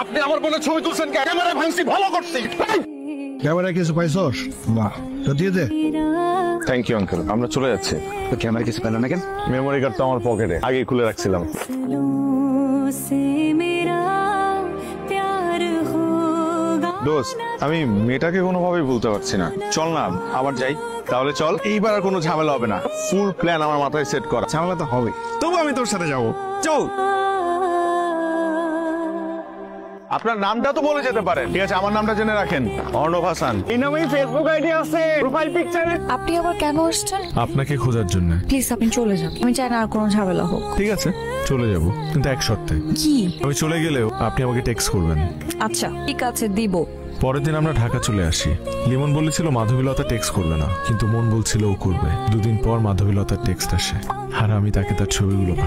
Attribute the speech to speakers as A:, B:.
A: আপনি আমার বোনের ছবি তুলছেন ক্যামেরা ভাঙছি ভালো করছি
B: ক্যামেরা কিছু পাইছস? বাহ, তো দিয়ে দে।
A: থ্যাংক ইউ আঙ্কেল, আমরা চলে যাচ্ছি।
B: তো ক্যামেরা কিছু পেল না কেন?
A: মেমোরি কার্ড তো আমার পকেটে আগেই খুলে রাখছিলাম। দোস্ত, আমি মেয়েটাকে কোনোভাবেই ভুলতে পারছি না। চল না আবার যাই। তাহলে চল, এইবার আর কোনো ঝামেলা হবে না। ফুল প্ল্যান আমার মাথায় সেট করা।
B: ঝামেলা তো হবে, তবু আমি তোর সাথে যাবো। চল।
A: আপনার নামটা তো বলে যেতে পারেন। ঠিক আছে, আমার নামটা জেনে রাখেন, অর্ণব হাসান।
B: এই নামেই ফেসবুক আইডি আছে, প্রোফাইল পিকচারে।
C: আপনি আবার কেন আসছেন?
D: আপনাকে খোঁজার জন্য।
C: প্লিজ আপনি চলে যান, আমি চাই না আর কোনো ঝামেলা হোক।
D: ঠিক আছে, চলে যাব, কিন্তু এক শর্তে।
C: কি?
D: আমি চলে গেলেও আপনি আমাকে টেক্সট করবেন।
C: আচ্ছা ঠিক আছে, দিব।
D: পরের দিন আমরা ঢাকা চলে আসি। লিমন বলেছিল মাধবীলতা টেক্সট করবে না, কিন্তু মন বলছিল ও করবে। দুদিন পর মাধবীলতার টেক্সট আসে, আর আমি তাকে তার ছবিগুলো পাঠাই।